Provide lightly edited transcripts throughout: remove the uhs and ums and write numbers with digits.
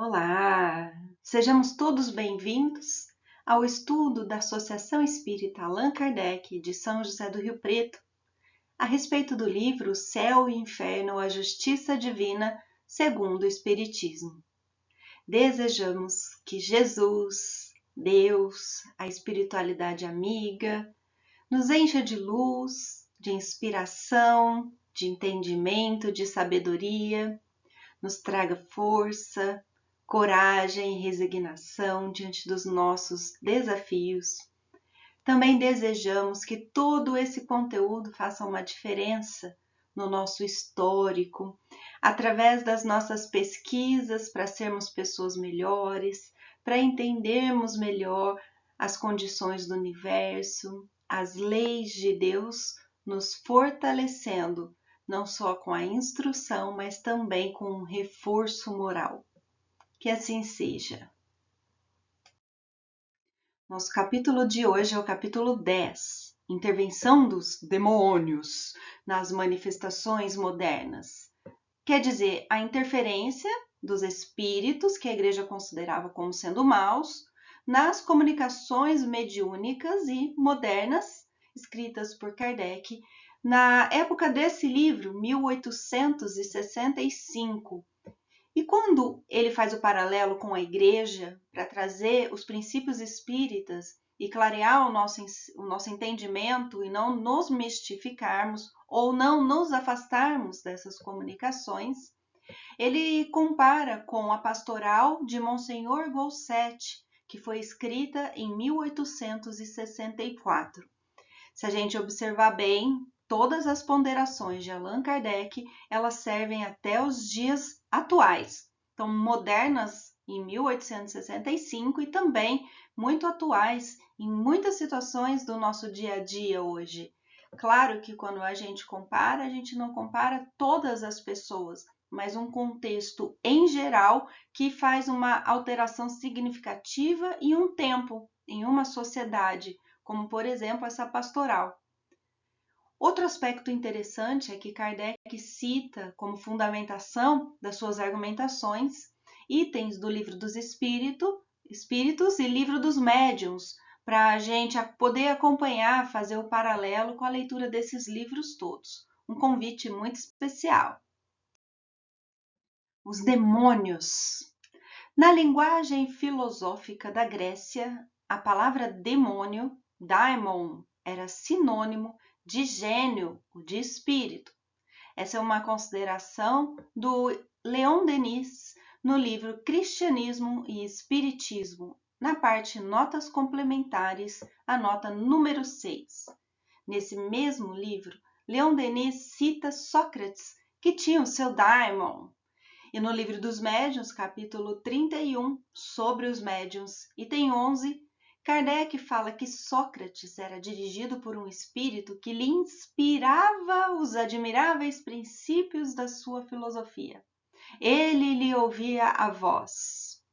Olá! Sejamos todos bem-vindos ao estudo da Associação Espírita Allan Kardec de São José do Rio Preto, a respeito do livro Céu e Inferno, a Justiça Divina segundo o Espiritismo. Desejamos que Jesus, Deus, a espiritualidade amiga, nos encha de luz, de inspiração, de entendimento, de sabedoria, nos traga força, coragem e resignação diante dos nossos desafios. Também desejamos que todo esse conteúdo faça uma diferença no nosso histórico, através das nossas pesquisas para sermos pessoas melhores, para entendermos melhor as condições do universo, as leis de Deus, nos fortalecendo, não só com a instrução, mas também com um reforço moral. Que assim seja. Nosso capítulo de hoje é o capítulo 10, Intervenção dos Demônios nas Manifestações Modernas. Quer dizer, a interferência dos espíritos, que a Igreja considerava como sendo maus, nas comunicações mediúnicas e modernas, escritas por Kardec, na época desse livro, 1865. E quando ele faz o paralelo com a Igreja para trazer os princípios espíritas e clarear o nosso entendimento e não nos mistificarmos ou não nos afastarmos dessas comunicações, ele compara com a Pastoral de Monsenhor Golset, que foi escrita em 1864. Se a gente observar bem, todas as ponderações de Allan Kardec, elas servem até os dias atuais. Então, modernas em 1865 e também muito atuais em muitas situações do nosso dia a dia hoje. Claro que quando a gente compara, a gente não compara todas as pessoas, mas um contexto em geral que faz uma alteração significativa em um tempo, em uma sociedade, como por exemplo essa pastoral. Outro aspecto interessante é que Kardec cita como fundamentação das suas argumentações itens do Livro dos Espíritos e Livro dos Médiuns, para a gente poder acompanhar, fazer o paralelo com a leitura desses livros todos. Um convite muito especial. Os demônios. Na linguagem filosófica da Grécia, a palavra demônio, daimon, era sinônimo de gênio, de espírito. Essa é uma consideração do Leon Denis no livro Cristianismo e Espiritismo, na parte Notas Complementares, a nota número 6. Nesse mesmo livro, Leon Denis cita Sócrates, que tinha o seu daimon. E no Livro dos Médiuns, capítulo 31, sobre os médiuns, item 11, Kardec fala que Sócrates era dirigido por um espírito que lhe inspirava os admiráveis princípios da sua filosofia. Ele lhe ouvia a voz.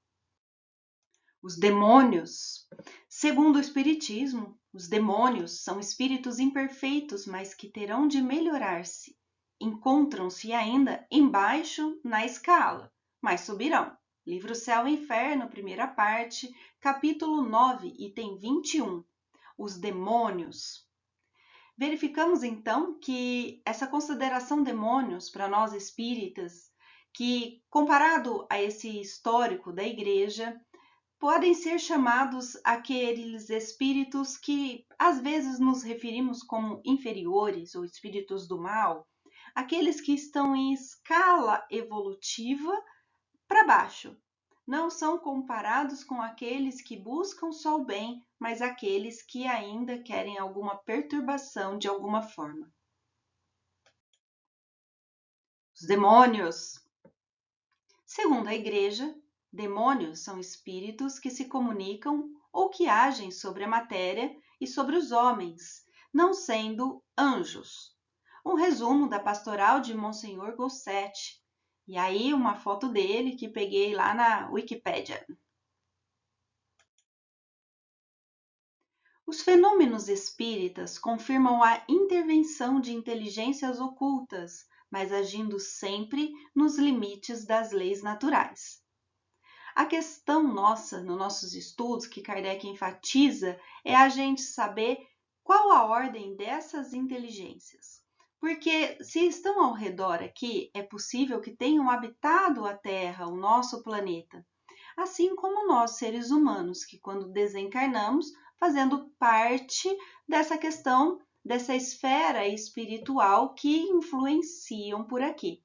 Os demônios. Segundo o Espiritismo, os demônios são espíritos imperfeitos, mas que terão de melhorar-se. Encontram-se ainda embaixo na escala, mas subirão. Livro Céu e Inferno, primeira parte, capítulo 9, item 21. Os demônios. Verificamos então que essa consideração demônios para nós espíritas, que comparado a esse histórico da Igreja, podem ser chamados aqueles espíritos que às vezes nos referimos como inferiores ou espíritos do mal, aqueles que estão em escala evolutiva para baixo. Não são comparados com aqueles que buscam só o bem, mas aqueles que ainda querem alguma perturbação de alguma forma. Os demônios. Segundo a Igreja, demônios são espíritos que se comunicam ou que agem sobre a matéria e sobre os homens, não sendo anjos. Um resumo da pastoral de Monsenhor Golset. E aí uma foto dele que peguei lá na Wikipédia. Os fenômenos espíritas confirmam a intervenção de inteligências ocultas, mas agindo sempre nos limites das leis naturais. A questão nossa, nos nossos estudos, que Kardec enfatiza, é a gente saber qual a ordem dessas inteligências. Porque se estão ao redor aqui, é possível que tenham habitado a Terra, o nosso planeta. Assim como nós, seres humanos, que quando desencarnamos, fazendo parte dessa questão, dessa esfera espiritual que influenciam por aqui.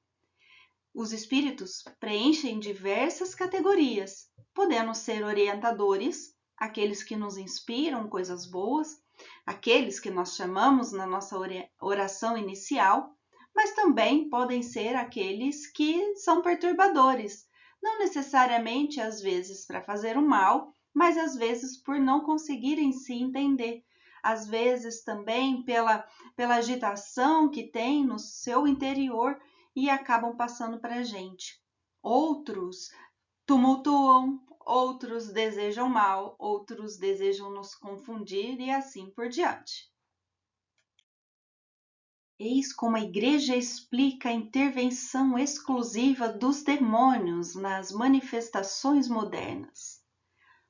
Os espíritos preenchem diversas categorias, podendo ser orientadores, aqueles que nos inspiram coisas boas, aqueles que nós chamamos na nossa oração inicial, mas também podem ser aqueles que são perturbadores, não necessariamente às vezes para fazer o mal, mas às vezes por não conseguirem se entender, às vezes também pela agitação que tem no seu interior e acabam passando para a gente. Outros tumultuam, outros desejam mal, outros desejam nos confundir e assim por diante. Eis como a Igreja explica a intervenção exclusiva dos demônios nas manifestações modernas.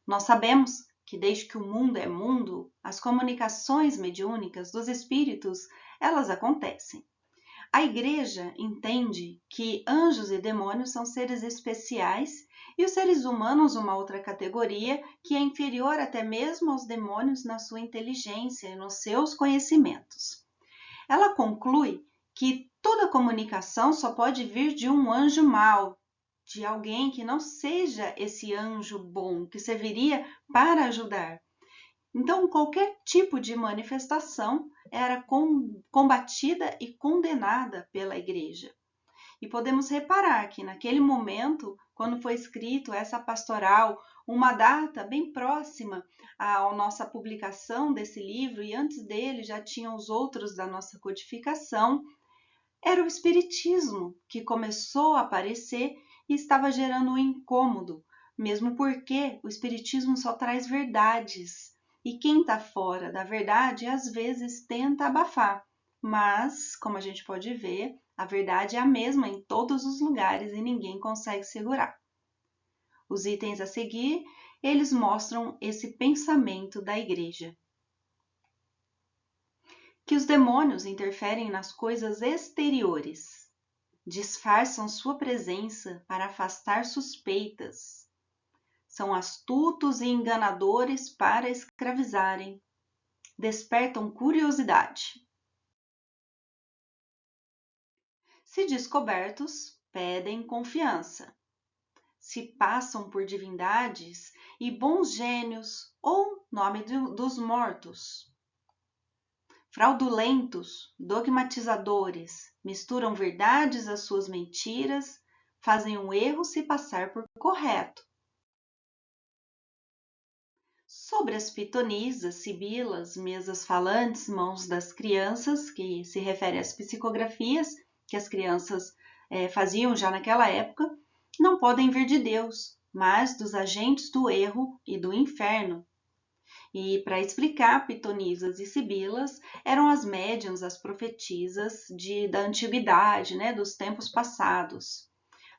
Nós sabemos que desde que o mundo é mundo, as comunicações mediúnicas dos espíritos, elas acontecem. A Igreja entende que anjos e demônios são seres especiais e os seres humanos uma outra categoria que é inferior até mesmo aos demônios na sua inteligência e nos seus conhecimentos. Ela conclui que toda comunicação só pode vir de um anjo mau, de alguém que não seja esse anjo bom, que serviria para ajudar. Então, qualquer tipo de manifestação era combatida e condenada pela Igreja. E podemos reparar que naquele momento, quando foi escrito essa pastoral, uma data bem próxima à nossa publicação desse livro, e antes dele já tinham os outros da nossa codificação, era o Espiritismo que começou a aparecer e estava gerando um incômodo, mesmo porque o Espiritismo só traz verdades. E quem está fora da verdade, às vezes tenta abafar. Mas, como a gente pode ver, a verdade é a mesma em todos os lugares e ninguém consegue segurar. Os itens a seguir, eles mostram esse pensamento da Igreja. Que os demônios interferem nas coisas exteriores, disfarçam sua presença para afastar suspeitas, são astutos e enganadores para escravizarem, despertam curiosidade. Se descobertos, pedem confiança. Se passam por divindades e bons gênios ou nome dos mortos. Fraudulentos, dogmatizadores, misturam verdades às suas mentiras, fazem um erro se passar por correto. Sobre as pitonisas, sibilas, mesas falantes, mãos das crianças, que se refere às psicografias que as crianças faziam já naquela época, não podem vir de Deus, mas dos agentes do erro e do inferno. E para explicar, pitonisas e sibilas eram as médiuns, as profetisas da antiguidade, dos tempos passados.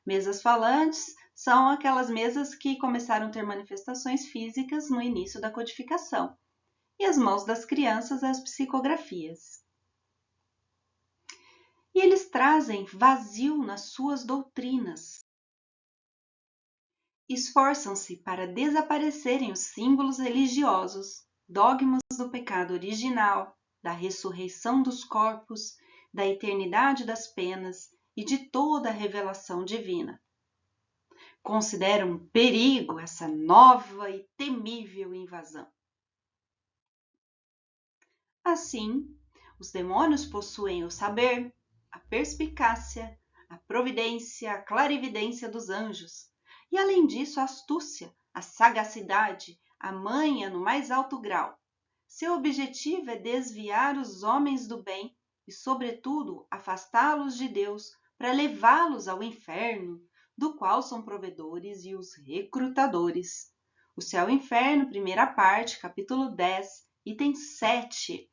Mesas falantes são aquelas mesas que começaram a ter manifestações físicas no início da codificação. E as mãos das crianças, as psicografias. E eles trazem vazio nas suas doutrinas. Esforçam-se para desaparecerem os símbolos religiosos, dogmas do pecado original, da ressurreição dos corpos, da eternidade das penas e de toda a revelação divina. Consideram um perigo essa nova e temível invasão. Assim, os demônios possuem o saber, a perspicácia, a providência, a clarividência dos anjos, e além disso a astúcia, a sagacidade, a manha no mais alto grau. Seu objetivo é desviar os homens do bem e, sobretudo, afastá-los de Deus para levá-los ao inferno, do qual são provedores e os recrutadores. O Céu e o Inferno, primeira parte, capítulo 10, item 7.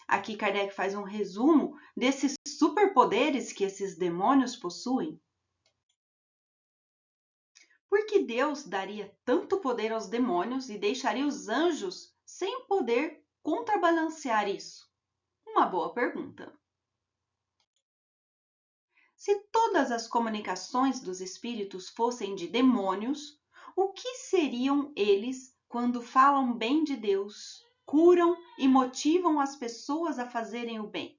Aqui Kardec faz um resumo desses superpoderes que esses demônios possuem. Por que Deus daria tanto poder aos demônios e deixaria os anjos sem poder contrabalancear isso? Uma boa pergunta. Se todas as comunicações dos espíritos fossem de demônios, o que seriam eles quando falam bem de Deus, curam e motivam as pessoas a fazerem o bem?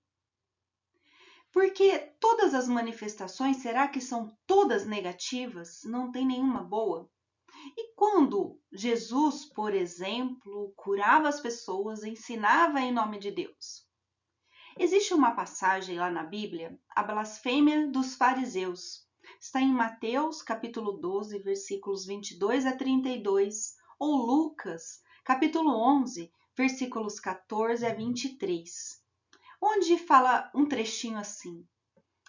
Porque todas as manifestações, será que são todas negativas? Não tem nenhuma boa? E quando Jesus, por exemplo, curava as pessoas, ensinava em nome de Deus? Existe uma passagem lá na Bíblia, a blasfêmia dos fariseus. Está em Mateus, capítulo 12, versículos 22 a 32, ou Lucas, capítulo 11, versículos 14 a 23, onde fala um trechinho assim: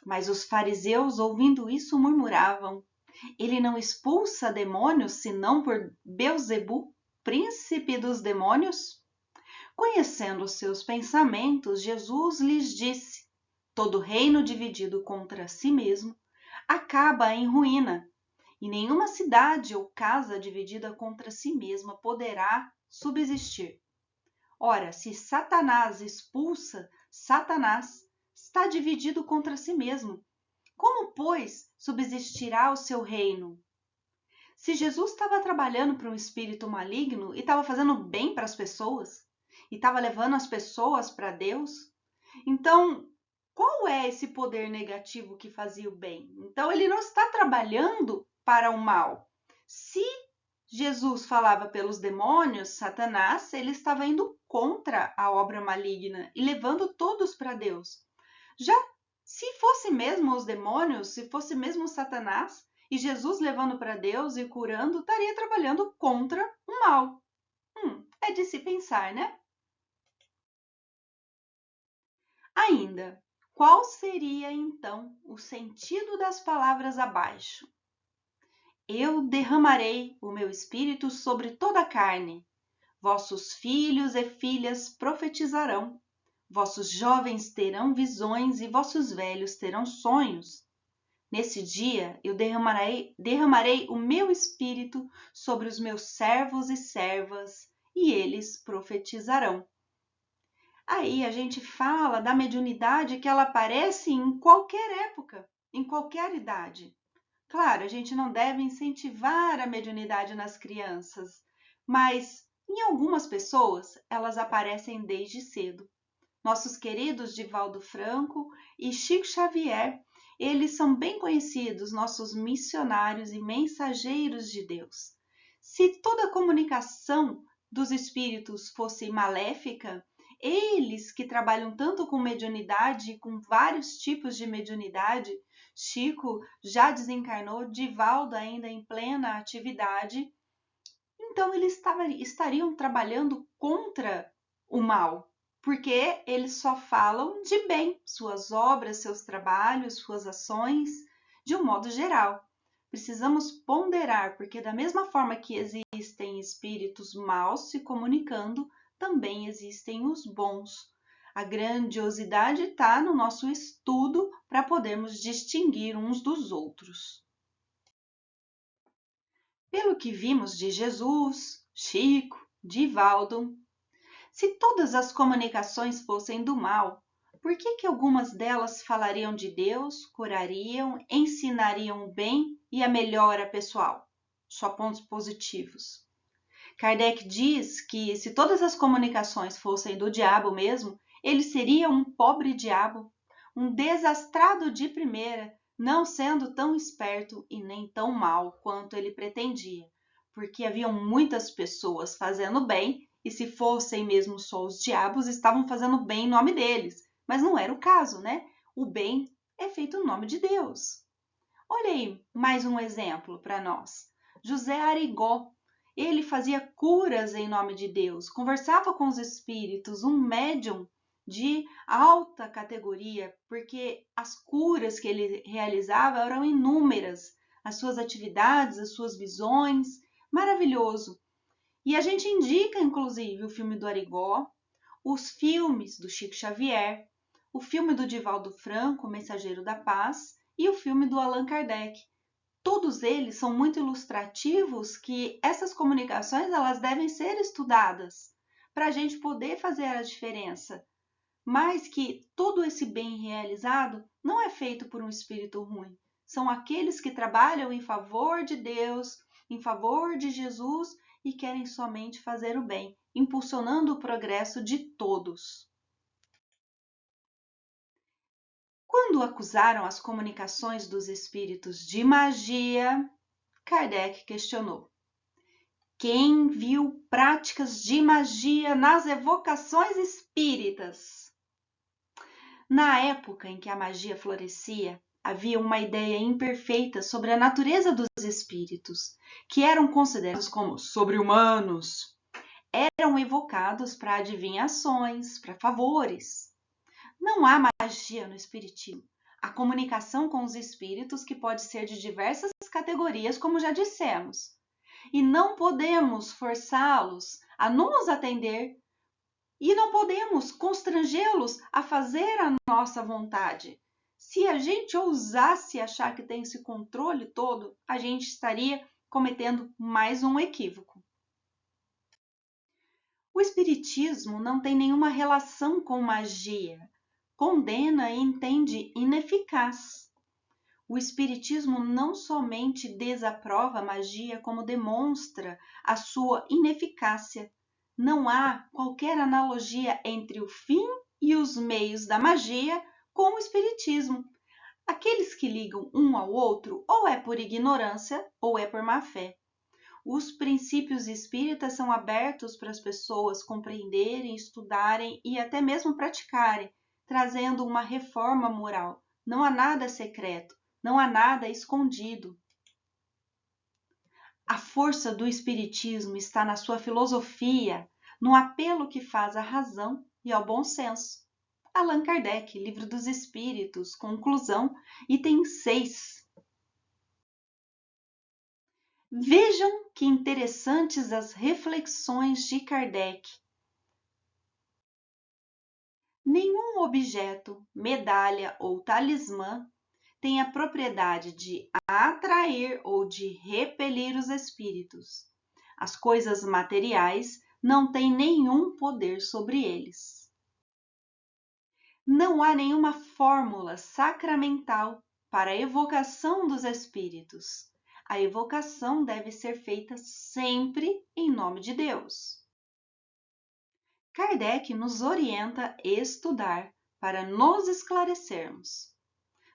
Mas os fariseus, ouvindo isso, murmuravam: Ele não expulsa demônios senão por Beelzebu, príncipe dos demônios? Conhecendo os seus pensamentos, Jesus lhes disse: Todo reino dividido contra si mesmo acaba em ruína, e nenhuma cidade ou casa dividida contra si mesma poderá subsistir. Ora, se Satanás expulsa Satanás, está dividido contra si mesmo. Como, pois, subsistirá o seu reino? Se Jesus estava trabalhando para um espírito maligno e estava fazendo bem para as pessoas, e estava levando as pessoas para Deus, então qual é esse poder negativo que fazia o bem? Então ele não está trabalhando para o mal. Se Jesus falava pelos demônios, Satanás, ele estava indo contra a obra maligna e levando todos para Deus. Já se fosse mesmo os demônios, se fosse mesmo Satanás, e Jesus levando para Deus e curando, estaria trabalhando contra o mal. É de se pensar, né? Ainda, qual seria então o sentido das palavras abaixo? Eu derramarei o meu espírito sobre toda a carne. Vossos filhos e filhas profetizarão. Vossos jovens terão visões e vossos velhos terão sonhos. Nesse dia eu derramarei o meu espírito sobre os meus servos e servas, e eles profetizarão. Aí a gente fala da mediunidade que ela aparece em qualquer época, em qualquer idade. Claro, a gente não deve incentivar a mediunidade nas crianças, mas em algumas pessoas elas aparecem desde cedo. Nossos queridos Divaldo Franco e Chico Xavier, eles são bem conhecidos, nossos missionários e mensageiros de Deus. Se toda a comunicação dos espíritos fosse maléfica, eles que trabalham tanto com mediunidade e com vários tipos de mediunidade, Chico já desencarnou, Divaldo ainda em plena atividade, então eles estariam trabalhando contra o mal, porque eles só falam de bem, suas obras, seus trabalhos, suas ações, de um modo geral. Precisamos ponderar, porque da mesma forma que existem espíritos maus se comunicando, também existem os bons. A grandiosidade está no nosso estudo para podermos distinguir uns dos outros. Pelo que vimos de Jesus, Chico, Divaldo, se todas as comunicações fossem do mal, por que algumas delas falariam de Deus, curariam, ensinariam o bem e a melhora pessoal? Só pontos positivos. Kardec diz que se todas as comunicações fossem do diabo mesmo, ele seria um pobre diabo, um desastrado de primeira, não sendo tão esperto e nem tão mal quanto ele pretendia, porque haviam muitas pessoas fazendo bem e se fossem mesmo só os diabos, estavam fazendo bem em nome deles. Mas não era o caso, né? O bem é feito em nome de Deus. Olha aí mais um exemplo para nós. José Arigó, ele fazia curas em nome de Deus, conversava com os espíritos, um médium de alta categoria, porque as curas que ele realizava eram inúmeras, as suas atividades, as suas visões, maravilhoso. E a gente indica, inclusive, o filme do Arigó, os filmes do Chico Xavier, o filme do Divaldo Franco, Mensageiro da Paz, e o filme do Allan Kardec. todos eles são muito ilustrativos que essas comunicações elas devem ser estudadas para a gente poder fazer a diferença, mas que todo esse bem realizado não é feito por um espírito ruim. São aqueles que trabalham em favor de Deus, em favor de Jesus e querem somente fazer o bem, impulsionando o progresso de todos. Quando acusaram as comunicações dos espíritos de magia, Kardec questionou: quem viu práticas de magia nas evocações espíritas? Na época em que a magia florescia, havia uma ideia imperfeita sobre a natureza dos espíritos, que eram considerados como sobre-humanos. Eram evocados para adivinhações, para favores. Não há magia no espiritismo. A comunicação com os espíritos que pode ser de diversas categorias, como já dissemos. E não podemos forçá-los a nos atender e não podemos constrangê-los a fazer a nossa vontade. Se a gente ousasse achar que tem esse controle todo, a gente estaria cometendo mais um equívoco. O espiritismo não tem nenhuma relação com magia. Condena e entende ineficaz. O espiritismo não somente desaprova a magia, como demonstra a sua ineficácia. Não há qualquer analogia entre o fim e os meios da magia com o espiritismo. Aqueles que ligam um ao outro ou é por ignorância ou é por má fé. Os princípios espíritas são abertos para as pessoas compreenderem, estudarem e até mesmo praticarem, trazendo uma reforma moral. Não há nada secreto, não há nada escondido. A força do espiritismo está na sua filosofia, no apelo que faz à razão e ao bom senso. Allan Kardec, Livro dos Espíritos, conclusão, item 6. Vejam que interessantes as reflexões de Kardec. Nenhum objeto, medalha ou talismã tem a propriedade de atrair ou de repelir os espíritos. As coisas materiais não têm nenhum poder sobre eles. Não há nenhuma fórmula sacramental para a evocação dos espíritos. A evocação deve ser feita sempre em nome de Deus. Kardec nos orienta a estudar para nos esclarecermos.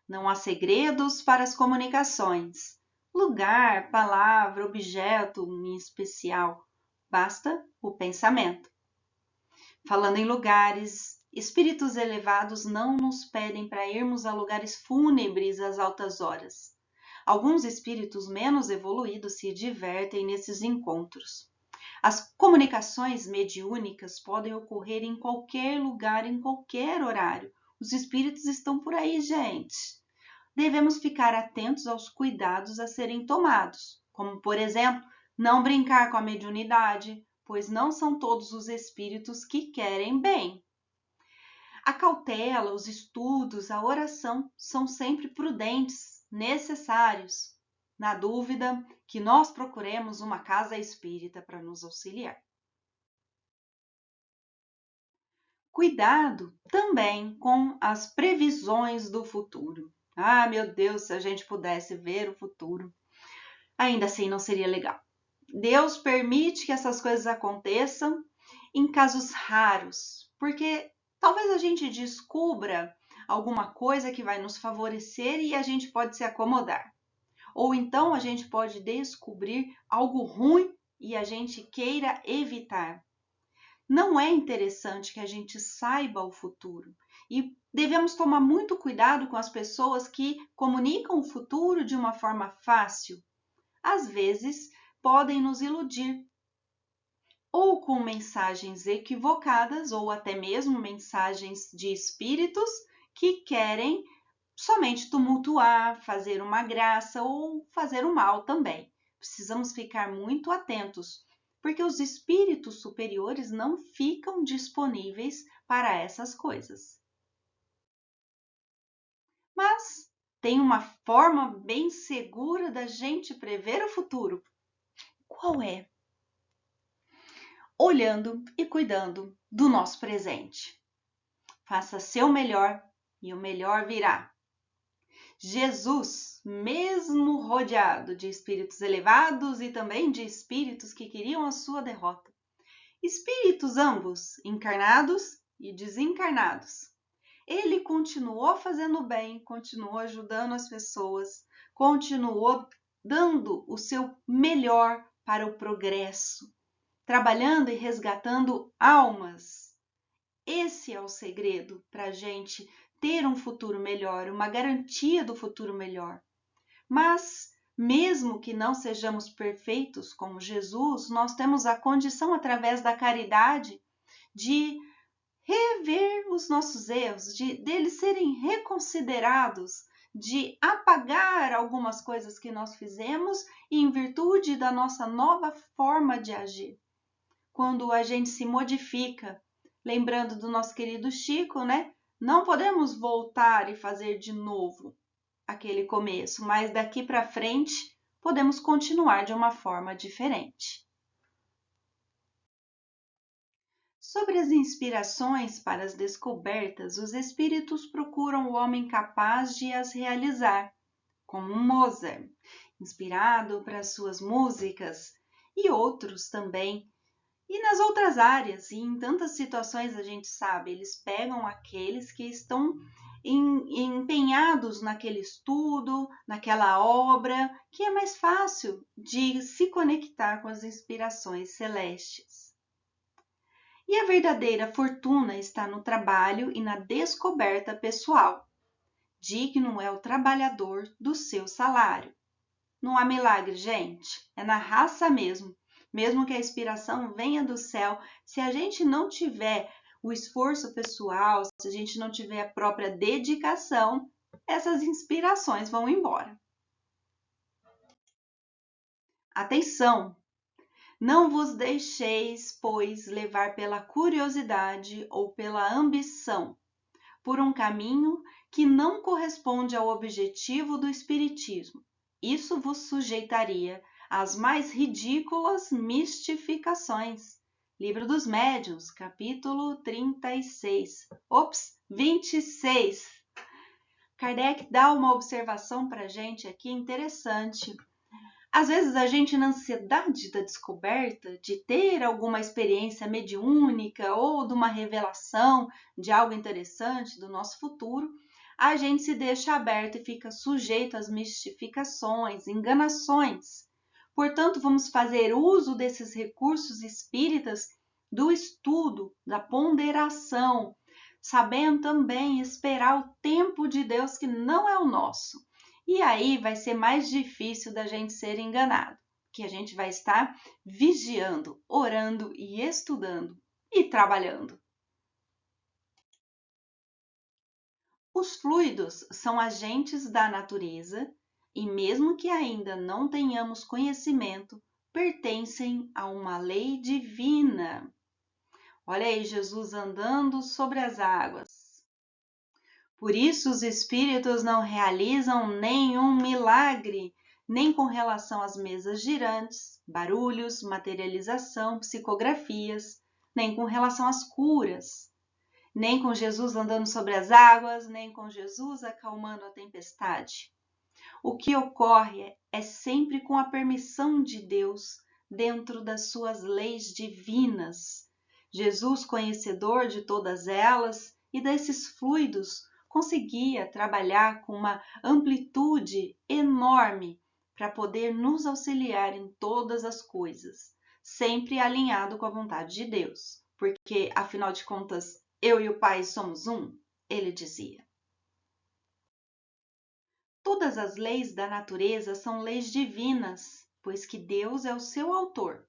Não há segredos para as comunicações, lugar, palavra, objeto em especial, basta o pensamento. Falando em lugares, espíritos elevados não nos pedem para irmos a lugares fúnebres às altas horas. Alguns espíritos menos evoluídos se divertem nesses encontros. As comunicações mediúnicas podem ocorrer em qualquer lugar, em qualquer horário. Os espíritos estão por aí, gente. Devemos ficar atentos aos cuidados a serem tomados, como, por exemplo, não brincar com a mediunidade, pois não são todos os espíritos que querem bem. A cautela, os estudos, a oração são sempre prudentes, necessários. Na dúvida, que nós procuremos uma casa espírita para nos auxiliar. Cuidado também com as previsões do futuro. Ah, meu Deus, se a gente pudesse ver o futuro, ainda assim não seria legal. Deus permite que essas coisas aconteçam em casos raros, porque talvez a gente descubra alguma coisa que vai nos favorecer e a gente pode se acomodar. Ou então a gente pode descobrir algo ruim e a gente queira evitar. Não é interessante que a gente saiba o futuro e devemos tomar muito cuidado com as pessoas que comunicam o futuro de uma forma fácil. Às vezes, podem nos iludir, ou com mensagens equivocadas, ou até mesmo mensagens de espíritos que querem somente tumultuar, fazer uma graça ou fazer o mal também. Precisamos ficar muito atentos, porque os espíritos superiores não ficam disponíveis para essas coisas. Mas tem uma forma bem segura da gente prever o futuro. Qual é? Olhando e cuidando do nosso presente. Faça seu melhor e o melhor virá. Jesus, mesmo rodeado de espíritos elevados e também de espíritos que queriam a sua derrota, espíritos ambos encarnados e desencarnados, ele continuou fazendo bem, continuou ajudando as pessoas, continuou dando o seu melhor para o progresso, trabalhando e resgatando almas. Esse é o segredo para a gente ter um futuro melhor, uma garantia do futuro melhor. Mas, mesmo que não sejamos perfeitos como Jesus, nós temos a condição, através da caridade, de rever os nossos erros, deles serem reconsiderados, de apagar algumas coisas que nós fizemos em virtude da nossa nova forma de agir. Quando a gente se modifica, lembrando do nosso querido Chico, né? Não podemos voltar e fazer de novo aquele começo, mas daqui para frente podemos continuar de uma forma diferente. Sobre as inspirações para as descobertas, os espíritos procuram o homem capaz de as realizar, como Mozart, inspirado para suas músicas, e outros também. E nas outras áreas, e em tantas situações a gente sabe, eles pegam aqueles que estão empenhados naquele estudo, naquela obra, que é mais fácil de se conectar com as inspirações celestes. E a verdadeira fortuna está no trabalho e na descoberta pessoal. Digno é o trabalhador do seu salário. Não há milagre, gente, é na raça mesmo. Mesmo que a inspiração venha do céu, se a gente não tiver o esforço pessoal, se a gente não tiver a própria dedicação, essas inspirações vão embora. Atenção! Não vos deixeis, pois, levar pela curiosidade ou pela ambição, por um caminho que não corresponde ao objetivo do Espiritismo. Isso vos sujeitaria às mais ridículas mistificações. Livro dos Médiuns, capítulo 36. 26. Kardec dá uma observação para a gente aqui interessante. Às vezes a gente, na ansiedade da descoberta, de ter alguma experiência mediúnica ou de uma revelação de algo interessante do nosso futuro, a gente se deixa aberto e fica sujeito às mistificações, enganações. Portanto, vamos fazer uso desses recursos espíritas do estudo, da ponderação, sabendo também esperar o tempo de Deus que não é o nosso. E aí vai ser mais difícil da gente ser enganado, que a gente vai estar vigiando, orando e estudando e trabalhando. Os fluidos são agentes da natureza e, mesmo que ainda não tenhamos conhecimento, pertencem a uma lei divina. Olha aí Jesus andando sobre as águas. Por isso os espíritos não realizam nenhum milagre, nem com relação às mesas girantes, barulhos, materialização, psicografias, nem com relação às curas, nem com Jesus andando sobre as águas, nem com Jesus acalmando a tempestade. O que ocorre é sempre com a permissão de Deus, dentro das suas leis divinas. Jesus, conhecedor de todas elas e desses fluidos, conseguia trabalhar com uma amplitude enorme para poder nos auxiliar em todas as coisas, sempre alinhado com a vontade de Deus, porque, afinal de contas, eu e o Pai somos um, ele dizia. Todas as leis da natureza são leis divinas, pois que Deus é o seu autor.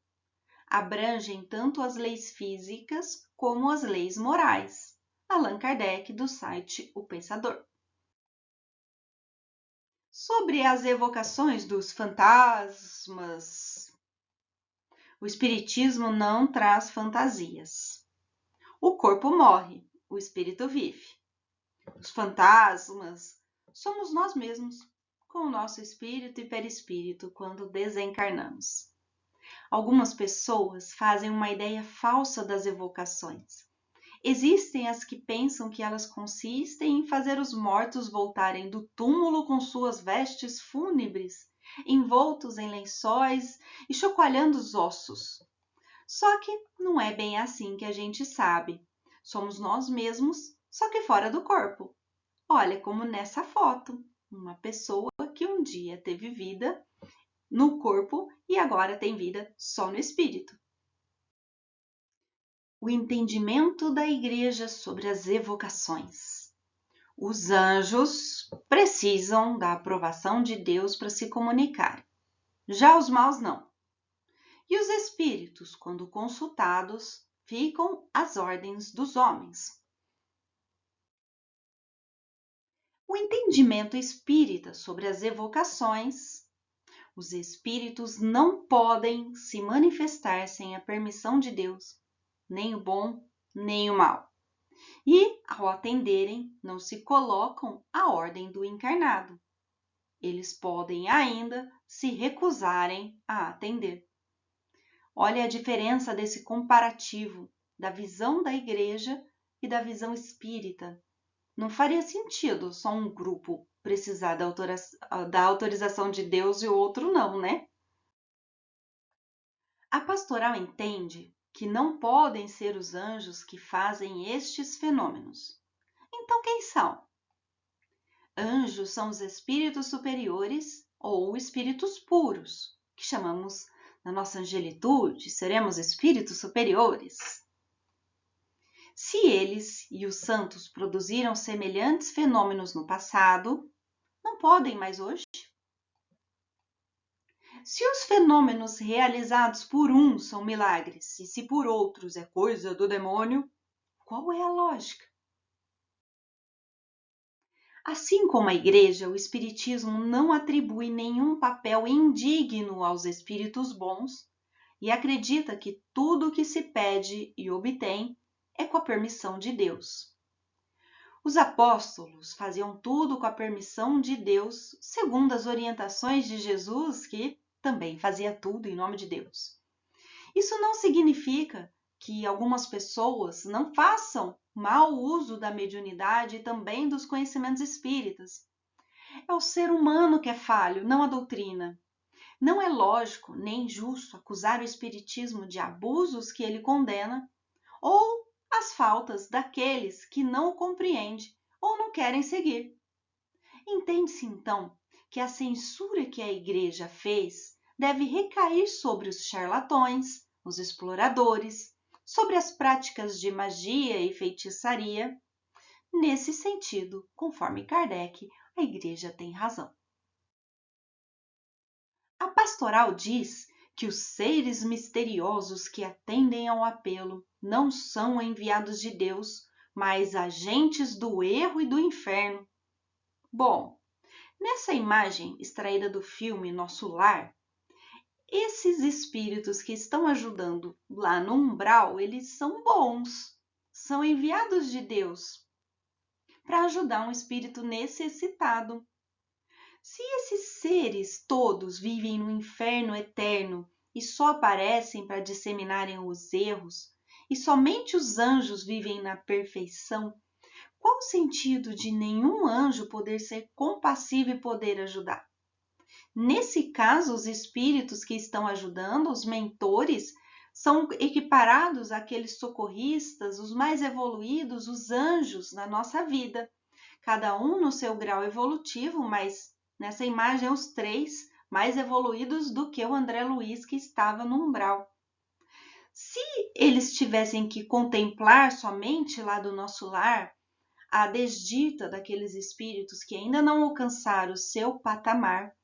Abrangem tanto as leis físicas como as leis morais. Allan Kardec, do site O Pensador. Sobre as evocações dos fantasmas, o Espiritismo não traz fantasias. O corpo morre, o espírito vive. Os fantasmas, somos nós mesmos, com o nosso espírito e perispírito, quando desencarnamos. Algumas pessoas fazem uma ideia falsa das evocações. Existem as que pensam que elas consistem em fazer os mortos voltarem do túmulo com suas vestes fúnebres, envoltos em lençóis e chacoalhando os ossos. Só que não é bem assim que a gente sabe. Somos nós mesmos, só que fora do corpo. Olha como nessa foto, uma pessoa que um dia teve vida no corpo e agora tem vida só no espírito. O entendimento da Igreja sobre as evocações. Os anjos precisam da aprovação de Deus para se comunicar. Já os maus não. E os espíritos, quando consultados, ficam às ordens dos homens. O entendimento espírita sobre as evocações. Os espíritos não podem se manifestar sem a permissão de Deus, nem o bom, nem o mal. E, ao atenderem, não se colocam à ordem do encarnado. Eles podem ainda se recusarem a atender. Olha a diferença desse comparativo da visão da igreja e da visão espírita. Não faria sentido só um grupo precisar da autorização de Deus e o outro não, né? A pastoral entende que não podem ser os anjos que fazem estes fenômenos. Então, quem são? Anjos são os espíritos superiores ou espíritos puros, que chamamos na nossa angelitude, seremos espíritos superiores. Se eles e os santos produziram semelhantes fenômenos no passado, não podem mais hoje? Se os fenômenos realizados por uns são milagres e se por outros é coisa do demônio, qual é a lógica? Assim como a Igreja, o Espiritismo não atribui nenhum papel indigno aos espíritos bons e acredita que tudo o que se pede e obtém é com a permissão de Deus. Os apóstolos faziam tudo com a permissão de Deus, segundo as orientações de Jesus, que também fazia tudo em nome de Deus. Isso não significa que algumas pessoas não façam mau uso da mediunidade e também dos conhecimentos espíritas. É o ser humano que é falho, não a doutrina. Não é lógico nem justo acusar o espiritismo de abusos que ele condena ou as faltas daqueles que não o compreendem ou não querem seguir. Entende-se então que a censura que a Igreja fez deve recair sobre os charlatões, os exploradores, sobre as práticas de magia e feitiçaria. Nesse sentido, conforme Kardec, a Igreja tem razão. A pastoral diz que os seres misteriosos que atendem ao apelo não são enviados de Deus, mas agentes do erro e do inferno. Bom, nessa imagem extraída do filme Nosso Lar, esses espíritos que estão ajudando lá no umbral, eles são bons, são enviados de Deus para ajudar um espírito necessitado. Se esses seres todos vivem no inferno eterno e só aparecem para disseminarem os erros, e somente os anjos vivem na perfeição, qual o sentido de nenhum anjo poder ser compassivo e poder ajudar? Nesse caso, os espíritos que estão ajudando, os mentores, são equiparados àqueles socorristas, os mais evoluídos, os anjos na nossa vida. Cada um no seu grau evolutivo, mas nessa imagem os três mais evoluídos do que o André Luiz, que estava no umbral. Se eles tivessem que contemplar somente lá do nosso lar a desdita daqueles espíritos que ainda não alcançaram o seu patamar,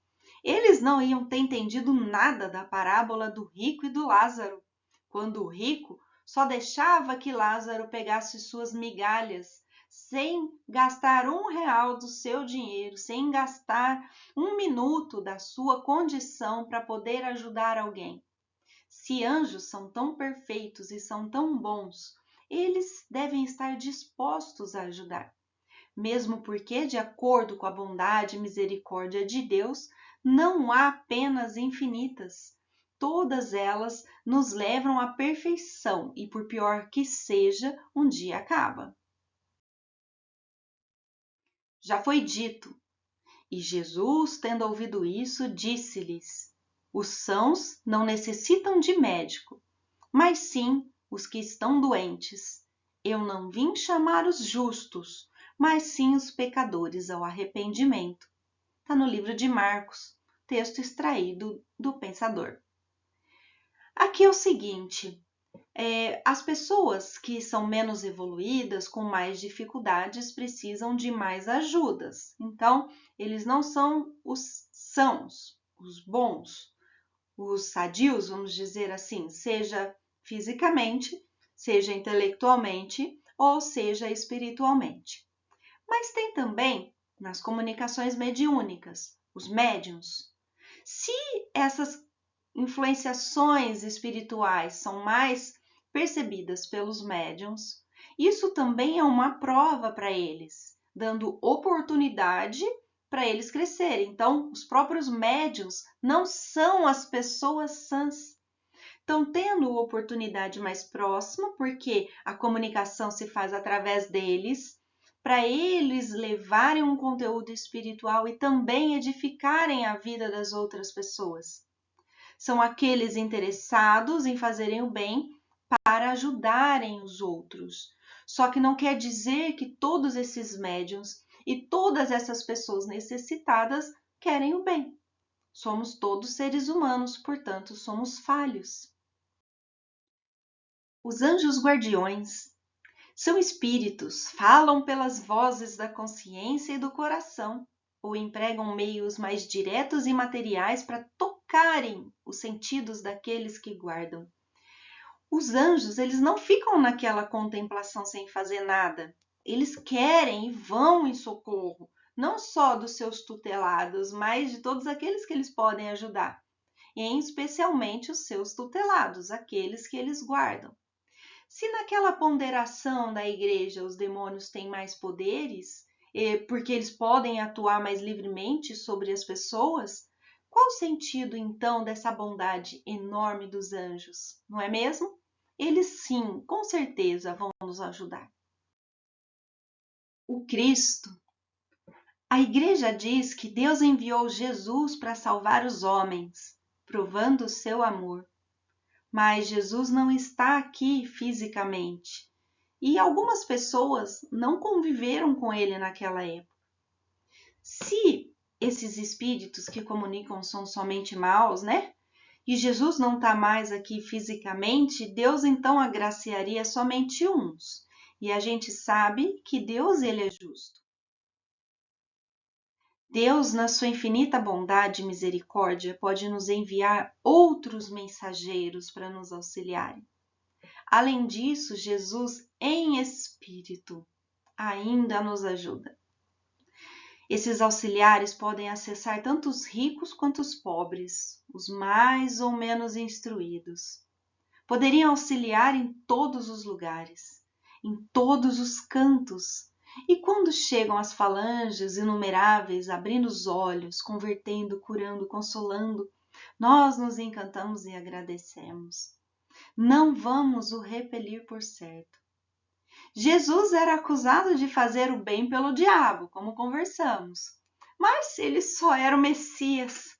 eles não iam ter entendido nada da parábola do rico e do Lázaro, quando o rico só deixava que Lázaro pegasse suas migalhas, sem gastar R$ 1 do seu dinheiro, sem gastar 1 minuto da sua condição para poder ajudar alguém. Se anjos são tão perfeitos e são tão bons, eles devem estar dispostos a ajudar. mesmo porque, de acordo com a bondade e misericórdia de Deus, não há penas infinitas. Todas elas nos levam à perfeição e, por pior que seja, um dia acaba. Já foi dito, e Jesus, tendo ouvido isso, disse-lhes: os sãos não necessitam de médico, mas sim os que estão doentes. Eu não vim chamar os justos, mas sim os pecadores ao arrependimento. Está no livro de Marcos, texto extraído do Pensador. Aqui é o seguinte, as pessoas que são menos evoluídas, com mais dificuldades, precisam de mais ajudas. Então, eles não são os sãos, os bons, os sadios, vamos dizer assim, seja fisicamente, seja intelectualmente ou seja espiritualmente. Mas tem também nas comunicações mediúnicas, os médiuns. Se essas influenciações espirituais são mais percebidas pelos médiuns, isso também é uma prova para eles, dando oportunidade para eles crescerem. Então, os próprios médiuns não são as pessoas sãs. Estão tendo oportunidade mais próxima, porque a comunicação se faz através deles, para eles levarem um conteúdo espiritual e também edificarem a vida das outras pessoas. São aqueles interessados em fazerem o bem para ajudarem os outros. Só que não quer dizer que todos esses médiuns e todas essas pessoas necessitadas querem o bem. Somos todos seres humanos, portanto, somos falhos. Os anjos guardiões são espíritos, falam pelas vozes da consciência e do coração, ou empregam meios mais diretos e materiais para tocarem os sentidos daqueles que guardam. Os anjos, eles não ficam naquela contemplação sem fazer nada. Eles querem e vão em socorro, não só dos seus tutelados, mas de todos aqueles que eles podem ajudar, e especialmente os seus tutelados, aqueles que eles guardam. Se naquela ponderação da igreja os demônios têm mais poderes, porque eles podem atuar mais livremente sobre as pessoas, qual o sentido então dessa bondade enorme dos anjos, não é mesmo? Eles sim, com certeza vão nos ajudar. O Cristo. A igreja diz que Deus enviou Jesus para salvar os homens, provando o seu amor. Mas Jesus não está aqui fisicamente. E algumas pessoas não conviveram com ele naquela época. Se esses espíritos que comunicam são somente maus, né? E Jesus não está mais aqui fisicamente, Deus então agraciaria somente uns. E a gente sabe que Deus, ele é justo. Deus, na sua infinita bondade e misericórdia, pode nos enviar outros mensageiros para nos auxiliarem. Além disso, Jesus, em espírito, ainda nos ajuda. Esses auxiliares podem acessar tanto os ricos quanto os pobres, os mais ou menos instruídos. Poderiam auxiliar em todos os lugares, em todos os cantos. E quando chegam as falanges inumeráveis, abrindo os olhos, convertendo, curando, consolando, nós nos encantamos e agradecemos. Não vamos o repelir por certo. Jesus era acusado de fazer o bem pelo diabo, como conversamos, mas ele só era o Messias.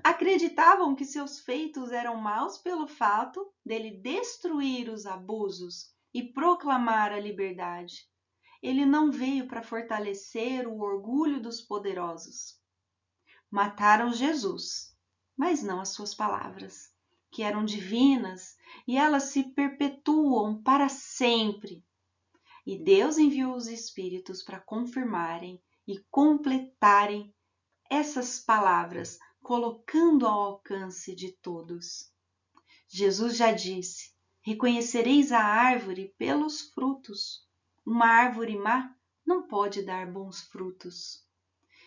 Acreditavam que seus feitos eram maus pelo fato dele destruir os abusos e proclamar a liberdade. Ele não veio para fortalecer o orgulho dos poderosos. Mataram Jesus, mas não as suas palavras, que eram divinas e elas se perpetuam para sempre. E Deus enviou os Espíritos para confirmarem e completarem essas palavras, colocando ao alcance de todos. Jesus já disse: reconhecereis a árvore pelos frutos. Uma árvore má não pode dar bons frutos.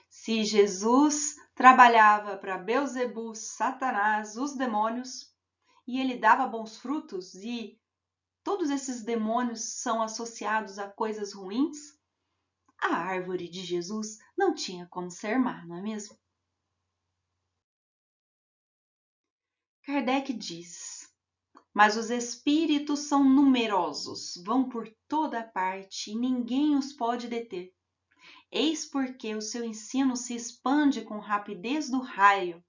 Se Jesus trabalhava para Beelzebub, Satanás, os demônios, e ele dava bons frutos, e todos esses demônios são associados a coisas ruins, A árvore de Jesus não tinha como ser má, não é mesmo? Kardec diz: mas os espíritos são numerosos, vão por toda parte e ninguém os pode deter. Eis porque o seu ensino se expande com rapidez do raio.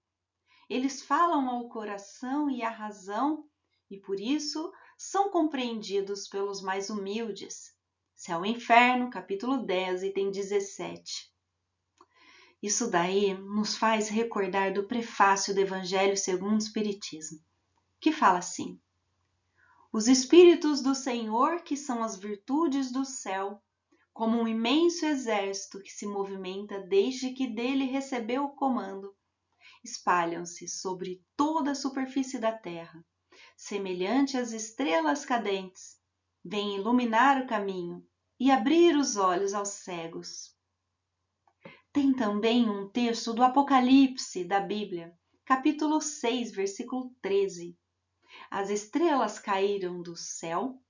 Eles falam ao coração e à razão e por isso são compreendidos pelos mais humildes. Céu e Inferno, capítulo 10, item 17. Isso daí nos faz recordar do prefácio do Evangelho segundo o Espiritismo, que fala assim: os Espíritos do Senhor, que são as virtudes do céu, como um imenso exército que se movimenta desde que dele recebeu o comando, espalham-se sobre toda a superfície da terra, semelhante às estrelas cadentes, vêm iluminar o caminho e abrir os olhos aos cegos. Tem também um texto do Apocalipse da Bíblia, capítulo 6, versículo 13. As estrelas caíram do céu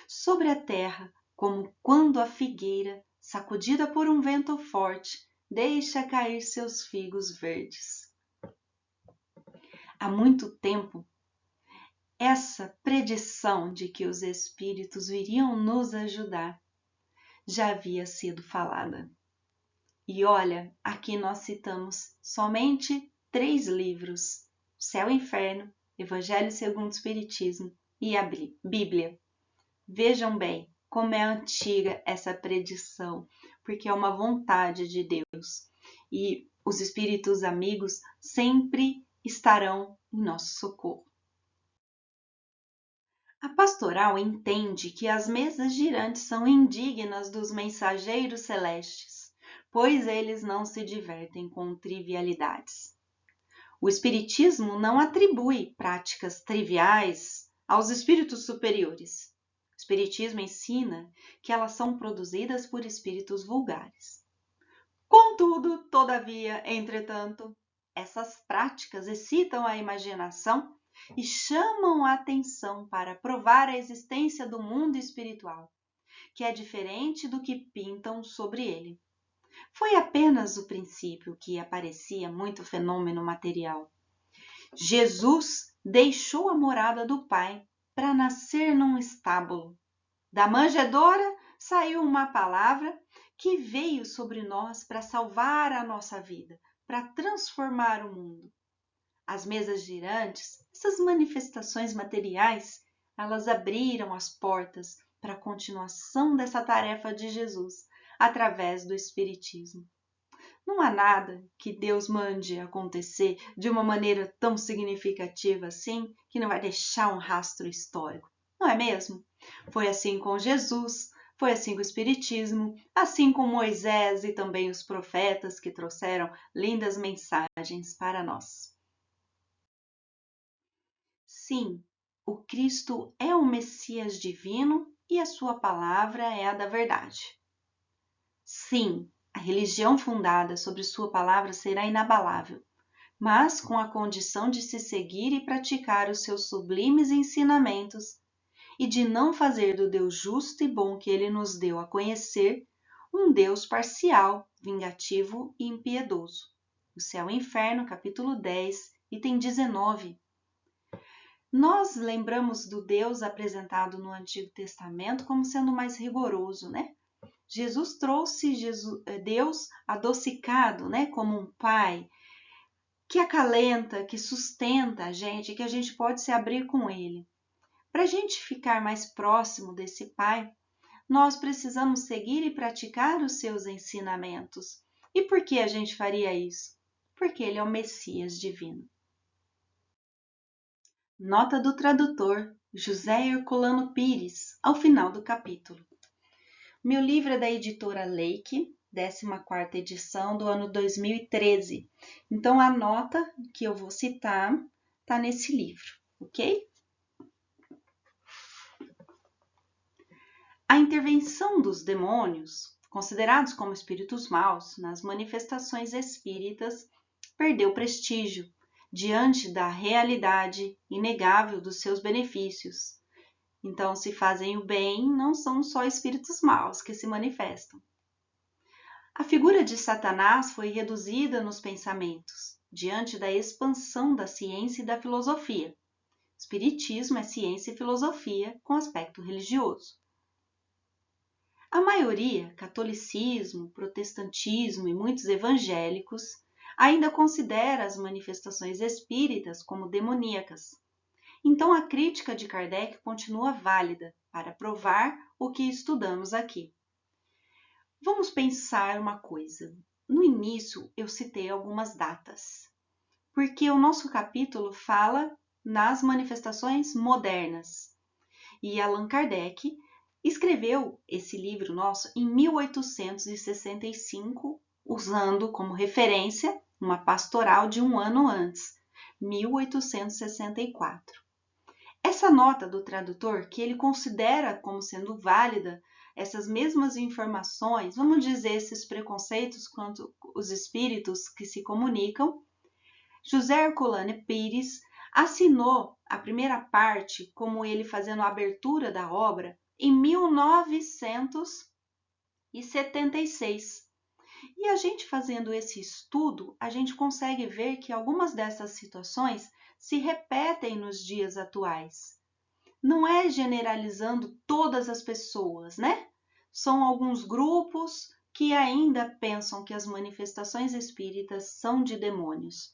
sobre a terra, como quando a figueira, sacudida por um vento forte, deixa cair seus figos verdes. Há muito tempo, essa predição de que os espíritos viriam nos ajudar já havia sido falada. E olha, aqui nós citamos somente 3 livros: Céu e Inferno, Evangelho segundo o Espiritismo e a Bíblia. Vejam bem como é antiga essa predição, porque é uma vontade de Deus. E os espíritos amigos sempre estarão em nosso socorro. A pastoral entende que as mesas girantes são indignas dos mensageiros celestes, pois eles não se divertem com trivialidades. O Espiritismo não atribui práticas triviais aos espíritos superiores. O Espiritismo ensina que elas são produzidas por espíritos vulgares. Contudo, todavia, entretanto, essas práticas excitam a imaginação e chamam a atenção para provar a existência do mundo espiritual, que é diferente do que pintam sobre ele. Foi apenas o princípio que aparecia muito fenômeno material. Jesus deixou a morada do Pai para nascer num estábulo. Da manjedoura saiu uma palavra que veio sobre nós para salvar a nossa vida, para transformar o mundo. As mesas girantes, essas manifestações materiais, elas abriram as portas para a continuação dessa tarefa de Jesus através do Espiritismo. Não há nada que Deus mande acontecer de uma maneira tão significativa assim que não vai deixar um rastro histórico, não é mesmo? Foi assim com Jesus, foi assim com o Espiritismo, assim com Moisés e também os profetas que trouxeram lindas mensagens para nós. Sim, o Cristo é o Messias divino e a sua palavra é a da verdade. Sim, a religião fundada sobre sua palavra será inabalável, mas com a condição de se seguir e praticar os seus sublimes ensinamentos e de não fazer do Deus justo e bom que ele nos deu a conhecer um Deus parcial, vingativo e impiedoso. O Céu e Inferno, capítulo 10, item 19. Nós lembramos do Deus apresentado no Antigo Testamento como sendo mais rigoroso, né? Jesus trouxe Deus adocicado, né, como um pai que acalenta, que sustenta a gente, que a gente pode se abrir com ele. Para a gente ficar mais próximo desse pai, nós precisamos seguir e praticar os seus ensinamentos. E por que a gente faria isso? Porque ele é o Messias divino. Nota do tradutor José Herculano Pires, ao final do capítulo. Meu livro é da editora Leike, 14ª edição do ano 2013. Então, a nota que eu vou citar está nesse livro, ok? A intervenção dos demônios, considerados como espíritos maus, nas manifestações espíritas, perdeu prestígio diante da realidade inegável dos seus benefícios. Então, se fazem o bem, não são só espíritos maus que se manifestam. A figura de Satanás foi reduzida nos pensamentos, diante da expansão da ciência e da filosofia. Espiritismo é ciência e filosofia com aspecto religioso. A maioria, catolicismo, protestantismo e muitos evangélicos, ainda considera as manifestações espíritas como demoníacas. Então a crítica de Kardec continua válida para provar o que estudamos aqui. Vamos pensar uma coisa. No início eu citei algumas datas, porque o nosso capítulo fala nas manifestações modernas. E Allan Kardec escreveu esse livro nosso em 1865, usando como referência uma pastoral de um ano antes, 1864. Essa nota do tradutor, que ele considera como sendo válida essas mesmas informações, vamos dizer, esses preconceitos quanto os espíritos que se comunicam, José Herculano Pires assinou a primeira parte, como ele fazendo a abertura da obra, em 1976. E a gente fazendo esse estudo, a gente consegue ver que algumas dessas situações se repetem nos dias atuais. Não é generalizando todas as pessoas, né? São alguns grupos que ainda pensam que as manifestações espíritas são de demônios.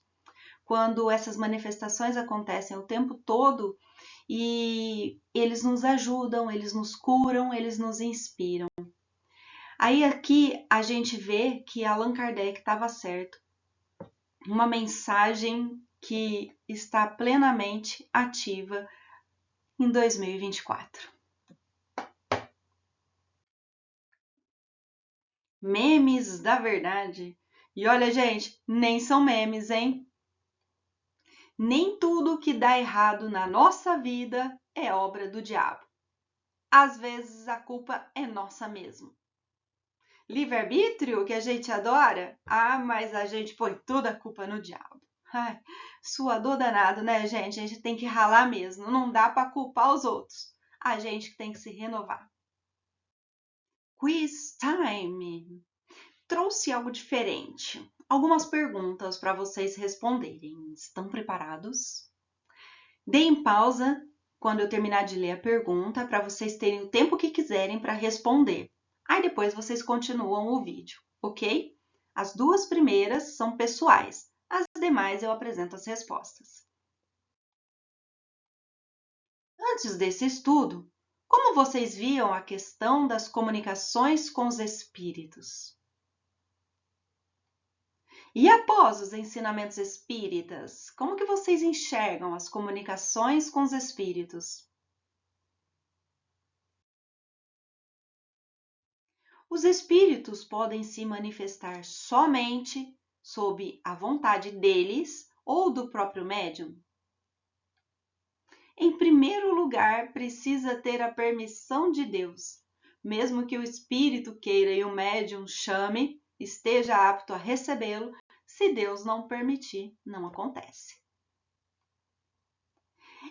Quando essas manifestações acontecem o tempo todo e eles nos ajudam, eles nos curam, eles nos inspiram. Aí aqui a gente vê que Allan Kardec estava certo. Uma mensagem que está plenamente ativa em 2024. Memes da verdade. E olha, gente, nem são memes, hein? Nem tudo que dá errado na nossa vida é obra do diabo. Às vezes a culpa é nossa mesmo. Livre-arbítrio, que a gente adora? Ah, mas a gente põe toda a culpa no diabo. Ai, suador danado, né, gente? A gente tem que ralar mesmo. Não dá para culpar os outros. A gente que tem que se renovar. Quiz time. Trouxe algo diferente. Algumas perguntas para vocês responderem. Estão preparados? Deem pausa quando eu terminar de ler a pergunta para vocês terem o tempo que quiserem para responder. Aí depois vocês continuam o vídeo, ok? As duas primeiras são pessoais, as demais eu apresento as respostas. Antes desse estudo, como vocês viam a questão das comunicações com os espíritos? E após os ensinamentos espíritas, como que vocês enxergam as comunicações com os espíritos? Os espíritos podem se manifestar somente sob a vontade deles ou do próprio médium? Em primeiro lugar, precisa ter a permissão de Deus. Mesmo que o espírito queira e o médium chame, esteja apto a recebê-lo, se Deus não permitir, não acontece.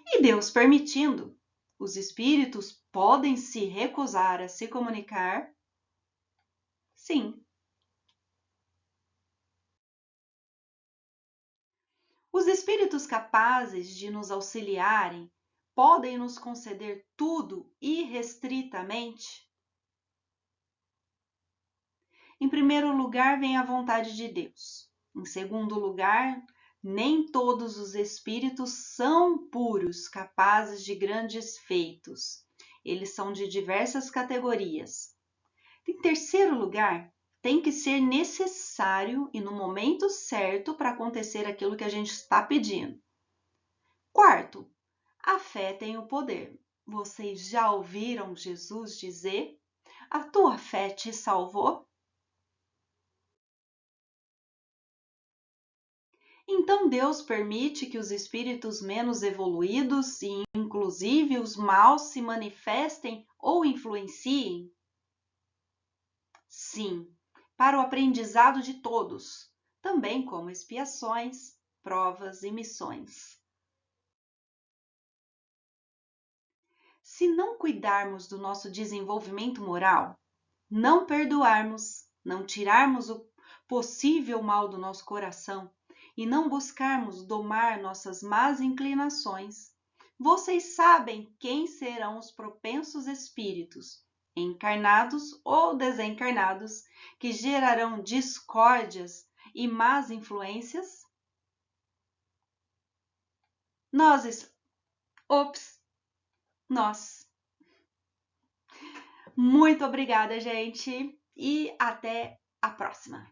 E Deus permitindo, os espíritos podem se recusar a se comunicar? Sim. Os espíritos capazes de nos auxiliarem podem nos conceder tudo irrestritamente? Em primeiro lugar, vem a vontade de Deus. Em segundo lugar, nem todos os espíritos são puros, capazes de grandes feitos. Eles são de diversas categorias. Em terceiro lugar, tem que ser necessário e no momento certo para acontecer aquilo que a gente está pedindo. Quarto, a fé tem o poder. Vocês já ouviram Jesus dizer: "A tua fé te salvou"? Então Deus permite que os espíritos menos evoluídos e inclusive os maus se manifestem ou influenciem? Sim, para o aprendizado de todos, também como expiações, provas e missões. Se não cuidarmos do nosso desenvolvimento moral, não perdoarmos não tirarmos o possível mal do nosso coração e não buscarmos domar nossas más inclinações, vocês sabem quem serão os propensos espíritos, encarnados ou desencarnados, que gerarão discórdias e más influências? Nós. Muito obrigada, gente, e até a próxima!